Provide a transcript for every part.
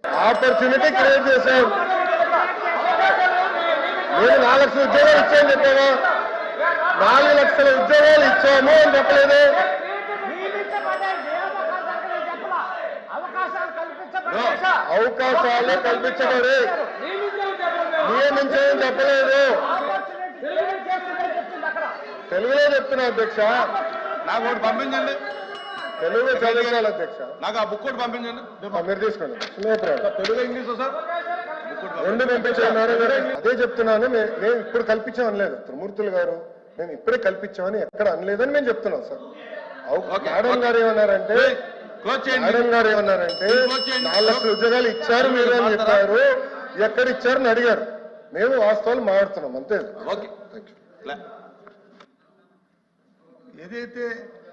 Opportunity create చేశాం. నేను 4 లక్షల ఉద్యోగాలు ఇచ్చాను చెప్పావా? 4 లక్షల ఉద్యోగాలు ఇచ్చాము అని చెప్పలేదు. అవకాశాలు కల్పించబడి నియమించని చెప్పలేదు. తెలుగులో చెప్తున్నా అధ్యక్ష. నాకు ఒకటి పంపించండి, తెలుగు చదివించాలి అధ్యక్ష. నాకు ఆ బుక్ ఒకటి పంపించండి. మీరు తీసుకోండి. తెలుగు ఇంగ్లీష్ సార్ రెండు పంపించారు. అదే చెప్తున్నాను. మేము ఇప్పుడు కల్పించాం అనలేదు త్రిమూర్తులు గారు. మేము ఇప్పుడే కల్పించామని ఎక్కడ అనలేదని మేము చెప్తున్నాం సార్. మేడం గారు ఏమన్నారంటే 4 లక్షల ఉద్యోగాలు ఇచ్చారు మీరు అని చెప్పారు. ఎక్కడ ఇచ్చారని అడిగారు. మేము వాస్తవాలు మాట్లాడుతున్నాం అంతే. ఏదైతే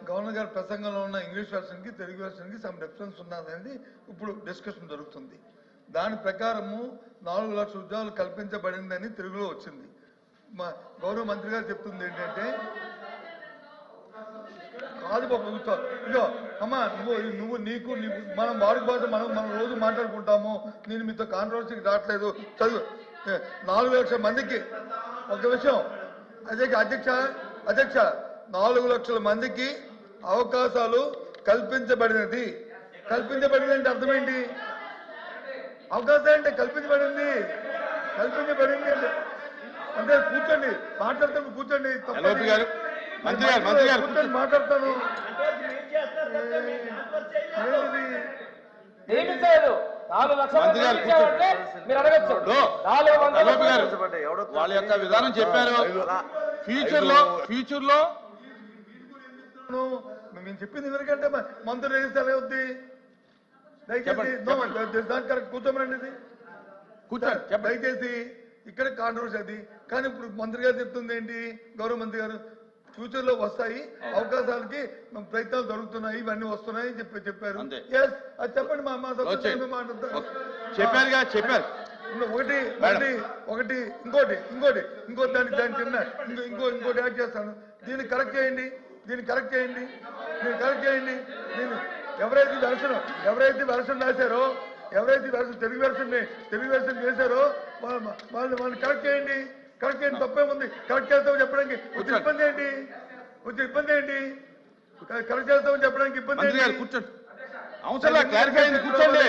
గవర్నర్ గారి ప్రసంగంలో ఉన్న ఇంగ్లీష్ వెర్షన్ కి తెలుగు వెర్షన్ కి సమ్ డిఫరెన్స్ ఉన్నదనేది ఇప్పుడు డిస్కషన్ జరుగుతుంది. దాని ప్రకారము 4 లక్షల ఉద్యోగాలు కల్పించబడిందని తెలుగులో వచ్చింది. మా గౌరవ మంత్రి గారు చెప్తుంది ఏంటంటే, కాదు బాబు ఇదో అమ్మా నువ్వు నీకు మనం వాడుక భాష మనం రోజు మాట్లాడుకుంటాము. నేను మీతో కాంట్రవర్సీకి రావట్లేదు. చదువు 4 లక్షల మందికి ఒక విషయం అధ్యక్ష 4 లక్షల మందికి అవకాశాలు కల్పించబడినది. కల్పించబడింది అంటే అర్థం ఏంటి? అవకాశం అంటే కల్పించబడింది అంటే కూర్చోండి, మాట్లాడతాను. కూర్చోండి, కూర్చొని మాట్లాడతాను. వాళ్ళ యొక్క విధానం చెప్పారు. ఫ్యూచర్ లో మేము చెప్పింది ఎందుకంటే మంత్రులు వేస్తే అవుద్ది. దయచేసి కరెక్ట్ కూర్చోమనండి. దయచేసి ఇక్కడ కాంట్రవర్సీ అది. కానీ ఇప్పుడు మంత్రి గారు చెప్తుంది ఏంటి? గౌరవ మంత్రి గారు ఫ్యూచర్ లో వస్తాయి, అవకాశాలకి ప్రయత్నాలు జరుగుతున్నాయి, ఇవన్నీ వస్తున్నాయి అని చెప్పారు. ఎస్, అది చెప్పండి. చెప్పారు. ఒకటి ఇంకోటి దాని చిన్న ఇంకోటి యాడ్ చేస్తాను. దీన్ని కరెక్ట్ చేయండి. ఎవరైతే వెర్షన్ రాశారో, తెలుగు వెర్షన్ చేశారో వాళ్ళని కరెక్ట్ చేయండి. తప్పేముంది? కరెక్ట్ చేస్తామని చెప్పడానికి వచ్చే ఇబ్బంది ఏంటి? కరెక్ట్ చేస్తామని చెప్పడానికి ఇబ్బంది ఏంటి? కూర్చోండి. అవసరం క్లారిఫై అయింది. కూర్చోండి.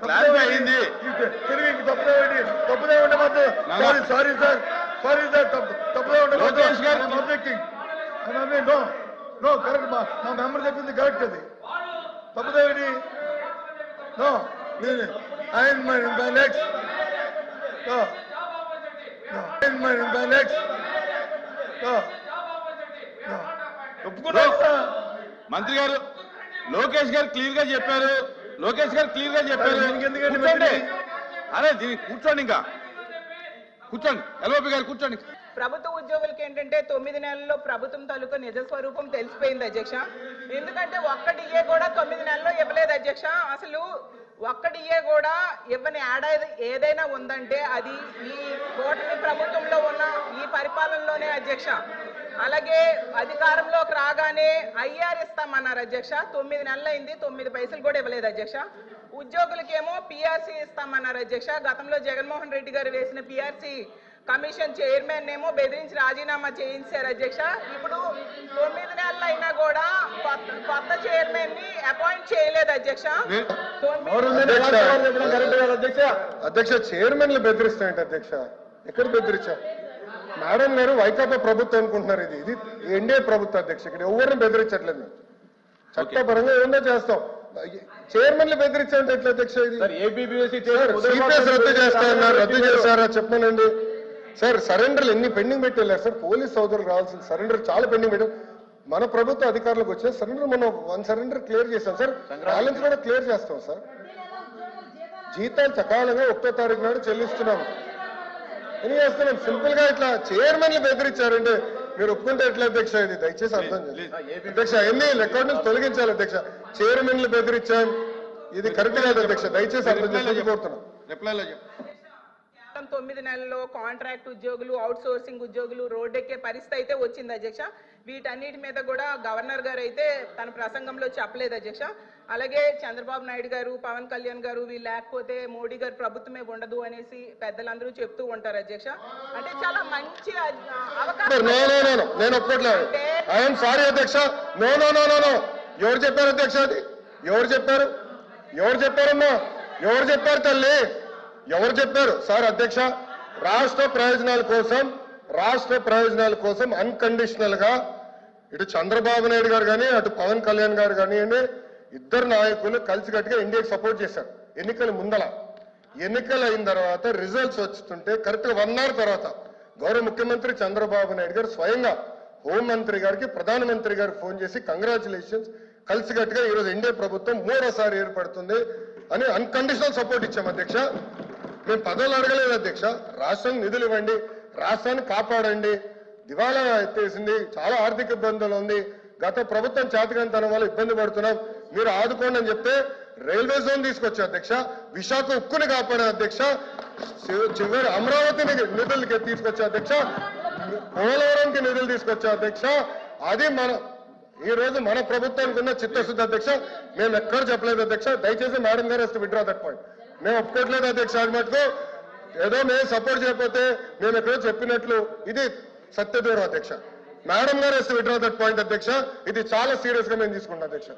క్లారిఫై అయింది. తెలుగు తప్పుదే ఉండే మాత్రం సారీ సార్ తప్పుదే ఉండే నో కరెక్ట్. మా మెంబర్ చెప్పింది కరెక్ట్. అది తప్పుదేవిడి. నో నెక్స్ట్ మంత్రి గారు లోకేష్ గారు క్లియర్ గా చెప్పారు. అరే దీనికి కూర్చోండి. ఇంకా కూర్చోండి. ఎల్ఓపి గారు కూర్చోండి. ప్రభుత్వ ఉద్యోగులకి ఏంటంటే 9 నెలల్లో ప్రభుత్వం తాలూకా నిజ స్వరూపం తెలిసిపోయింది అధ్యక్ష. ఎందుకంటే ఒక్క డిఏ కూడా 9 నెలల్లో ఇవ్వలేదు అధ్యక్ష. అసలు ఒక్క డిఏ కూడా ఇవ్వని ఏదైనా ఉందంటే అది ఈ కూటమి ప్రభుత్వంలో ఉన్న ఈ పరిపాలనలోనే అధ్యక్ష. అలాగే అధికారంలోకి రాగానే ఐఆర్ ఇస్తామన్నారు అధ్యక్ష. 9 నెలలు అయింది, 9 పైసలు కూడా ఇవ్వలేదు అధ్యక్ష. ఉద్యోగులకేమో పిఆర్సీ ఇస్తామన్నారు అధ్యక్ష. గతంలో జగన్మోహన్ రెడ్డి గారు వేసిన పిఆర్సీ కమిషన్ చైర్మన్ ఏమో బెదిరించి రాజీనామా చేయించారు అధ్యక్ష. ఇప్పుడు 9 నెలలు అయినా కూడా కొత్త చైర్మన్ ని అపాయింట్ చేయలేదు అధ్యక్ష. చైర్మన్లు బెదిరిస్తాయంట అధ్యక్ష. ఎక్కడ బెదిరించా? మేడం గారు వైకాపా ప్రభుత్వం అనుకుంటున్నారు. ఇది ఎన్డీఏ ప్రభుత్వం అధ్యక్ష. ఇక్కడ ఎవరిని బెదిరించట్లేదు. మేము చట్టపరంగా ఏమన్నా చేస్తాం. చైర్మన్లు బెదిరించాలంటే ఎట్లా అధ్యక్ష? ఇది సిపిఎస్ రద్దు చేస్తారన్నారు. రద్దు చేస్తారా చెప్పనండి సార్. సరెండర్లు ఎన్ని పెండింగ్ పెట్టి వెళ్ళారు సార్. పోలీస్ సోదరులు రావాల్సిన సరెండర్ చాలా పెండింగ్ పెట్టాం. మన ప్రభుత్వ అధికారులకు వచ్చిన సరెండర్ మనం 1 సరెండర్ క్లియర్ చేస్తాం సార్. బ్యాలెన్స్ కూడా క్లియర్ చేస్తాం సార్. జీతాలు సకాలంగా 1వ తారీఖు నాడు చెల్లిస్తున్నాం. ఏం చేస్తున్నాం? సింపుల్ గా ఇట్లా చైర్మన్లు బెదిరించారంటే మీరు ఒప్పుకుంటే ఎట్లా అధ్యక్ష? ఇది దయచేసి అర్థం చేయండి అధ్యక్ష. ఎన్ని రికార్డు నుంచి తొలగించాలి అధ్యక్ష. చైర్మన్లు బెదిరించాం, ఇది కరెక్ట్ కాదు అధ్యక్ష. దయచేసి అర్థం చేసి కోరుతున్నాం. 9 నెలల్లో కాంట్రాక్ట్ ఉద్యోగులు, అవుట్ సోర్సింగ్ ఉద్యోగులు రోడ్డెక్కే పరిస్థితి అయితే వచ్చింది అధ్యక్ష. వీటన్నిటి మీద కూడా గవర్నర్ గారు అయితే తన ప్రసంగంలో చెప్పలేదు అధ్యక్ష. అలాగే చంద్రబాబు నాయుడు గారు, పవన్ కళ్యాణ్ గారు వీళ్ళు లేకపోతే మోడీ గారు ప్రభుత్వమే ఉండదు అనేసి పెద్దలందరూ చెప్తూ ఉంటారు అధ్యక్ష. అంటే చాలా మంచి అవకాశం. నేను ఒప్పుకోట్లేదు. ఐఎమ్ సారీ అధ్యక్ష. No no no no no ఎవరు చెప్పారు అధ్యక్ష? అది ఎవరు చెప్పారు? ఎవరు చెప్పారమ్మా? ఎవరు చెప్పారు తల్లి? ఎవరు చెప్పారు? సార్ అధ్యక్ష, రాష్ట్ర ప్రయోజనాల కోసం అన్కండిషనల్ గా ఇటు చంద్రబాబు నాయుడు గారు కానీ అటు పవన్ కళ్యాణ్ గారు కానివ్వండి, ఇద్దరు నాయకులు కలిసికట్టుగా ఇండియాకి సపోర్ట్ చేశారు. ఎన్నికల ముందల, ఎన్నికలు అయిన తర్వాత రిజల్ట్స్ వస్తుంటే కరెక్ట్ గా 1 hour తర్వాత గౌరవ ముఖ్యమంత్రి చంద్రబాబు నాయుడు గారు స్వయంగా హోంమంత్రి గారికి, ప్రధానమంత్రి గారికి ఫోన్ చేసి కంగ్రాచులేషన్స్, కలిసికట్టుగా ఈరోజు ఎన్డీఏ ప్రభుత్వం 3వసారి ఏర్పడుతుంది అని అన్కండిషనల్ సపోర్ట్ ఇచ్చాం అధ్యక్ష. మేము పదవులు అడగలేదు అధ్యక్ష. రాష్ట్రానికి నిధులు ఇవ్వండి, రాష్ట్రాన్ని కాపాడండి, దివాలా ఎత్తేసింది, చాలా ఆర్థిక ఇబ్బందులు ఉంది, గత ప్రభుత్వం చేతకంతనం వల్ల ఇబ్బంది పడుతున్నాం, మీరు ఆదుకోండి అని చెప్తే రైల్వే జోన్ తీసుకొచ్చా అధ్యక్ష, విశాఖ ఉక్కుని కాపాడే అధ్యక్ష, చివరి అమరావతి నిధులకి తీసుకొచ్చా అధ్యక్ష, పోలవరంకి నిధులు తీసుకొచ్చా అధ్యక్ష. అది ఈ రోజు మన ప్రభుత్వానికి ఉన్న చిత్తశుద్ధి అధ్యక్ష. మేము ఎక్కడ చెప్పలేదు అధ్యక్ష. దయచేసి మేడం గారు వస్తే విడ్రా దట్ పాయింట్. మేము ఒప్పుకోవట్లేదు అధ్యక్ష. అది మటుకు ఏదో మేము సపోర్ట్ చేయకపోతే మేము ఎక్కడో చెప్పినట్లు ఇది సత్యదూరం అధ్యక్ష. మేడం గారు వస్తే విడ్రా దట్ పాయింట్ అధ్యక్ష. ఇది చాలా సీరియస్ గా మేము తీసుకుంటాం అధ్యక్ష.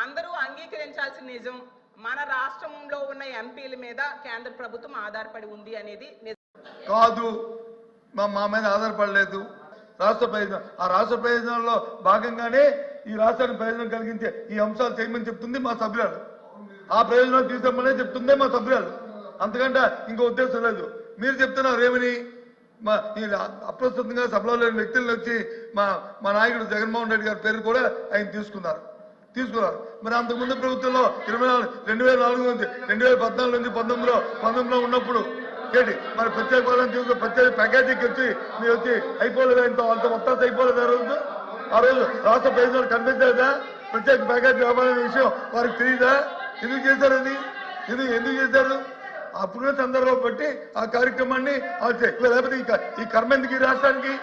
అందరూ అంగీకరించాల్సిన నిజం, మన రాష్ట్రంలో ఉన్న ఎంపీల మీద కేంద్ర ప్రభుత్వం ఆధారపడి ఉంది అనేది కాదు. మా మీద ఆధారపడలేదు. రాష్ట్ర ప్రయోజనం, ఆ రాష్ట్ర ప్రయోజనంలో భాగంగానే ఈ రాష్ట్రానికి ప్రయోజనం కలిగించే ఈ అంశాలు చేయమని చెప్తుంది మా సభ్యురాలు. ఆ ప్రయోజనాలు తీసుకోమనే చెప్తుందే మా సభ్యురాలు. అంతకంటే ఇంకో ఉద్దేశం లేదు. మీరు చెప్తున్నారు ఏమని? అప్రస్తుతంగా సభలో లేని వ్యక్తులను వచ్చి మా నాయకుడు జగన్మోహన్ రెడ్డి గారి పేరు కూడా ఆయన తీసుకున్నారు. మరి అంతకుముందు ప్రభుత్వంలో 2004 నుంచి 2014 నుంచి 19లో ఉన్నప్పుడు ఏంటి మరి ప్రత్యేక పాలన తీసుకుని ప్రత్యేక ప్యాకేజీకి వచ్చి మీరు వచ్చి అయిపోలేదు, అంత మొత్తం అయిపోలేదు. ఆ రోజు రాష్ట్ర ప్రయోజనాలు కనిపించలేదా? ప్రత్యేక ప్యాకేజీ వ్యాపారం విషయం వారికి తెలియదా? ఎందుకు చేశారు? అది ఎందుకు చేశారు? అప్పుడున్న సందర్భం బట్టి ఆ కార్యక్రమాన్ని లేకపోతే ఈ కర్మ ఎందుకు ఈ రాష్ట్రానికి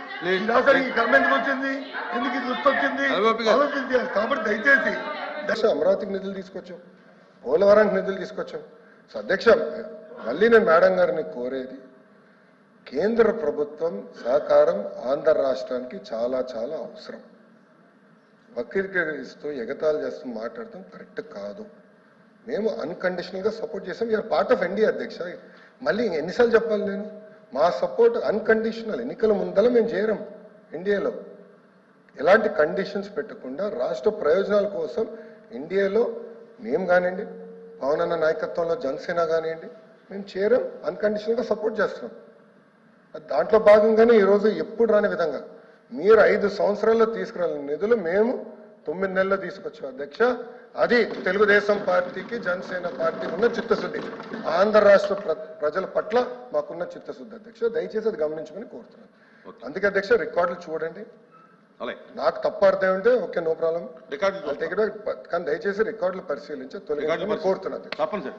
ఈ కర్మ ఎందుకు వచ్చింది? ఎందుకు ఇది వచ్చింది ఆలోచించాలి. కాబట్టి దయచేసి అమరావతికి నిధులు తీసుకొచ్చాం, పోలవరానికి నిధులు తీసుకొచ్చాం. సో అధ్యక్ష, మళ్ళీ నేను మేడం గారిని కోరేది, కేంద్ర ప్రభుత్వం సహకారం ఆంధ్ర రాష్ట్రానికి చాలా చాలా అవసరం. వక్రీకరిస్తూ ఎగతాళి చేస్తూ మాట్లాడటం కరెక్ట్ కాదు. మేము అన్కండిషనల్ గా సపోర్ట్ చేసాం. యూఆర్ పార్ట్ ఆఫ్ ఎన్డీఏ అధ్యక్ష. మళ్ళీ ఎన్నిసార్లు చెప్పాలి నేను? మా సపోర్ట్ అన్కండిషనల్. ఎన్నికల ముందల మేము చేరం. ఎన్డీఏలో ఎలాంటి కండిషన్స్ పెట్టకుండా రాష్ట్ర ప్రయోజనాల కోసం ఎన్డీఏలో మేము కానివ్వండి, పవన్ అన్న నాయకత్వంలో జనసేన కానివ్వండి, మేము చేరం. అన్కండిషనల్ గా సపోర్ట్ చేస్తున్నాం. దాంట్లో భాగంగానే ఈరోజు ఎప్పుడు రాని విధంగా మీరు 5 సంవత్సరాల్లో తీసుకురాలని నిధులు మేము 9 నెలల్లో తీసుకొచ్చాం అధ్యక్ష. అది తెలుగుదేశం పార్టీకి, జనసేన పార్టీకి ఉన్న చిత్తశుద్ధి, ఆంధ్ర రాష్ట్ర ప్రజల పట్ల మాకున్న చిత్తశుద్ధి అధ్యక్ష. దయచేసి అది గమనించమని కోరుతున్నాను. అందుకే అధ్యక్ష రికార్డులు చూడండి. నాకు తప్పు అర్థం ఉంటే ఓకే, నో ప్రాబ్లం, కానీ దయచేసి రికార్డులు పరిశీలించి తొలగించమని కోరుతున్నాను.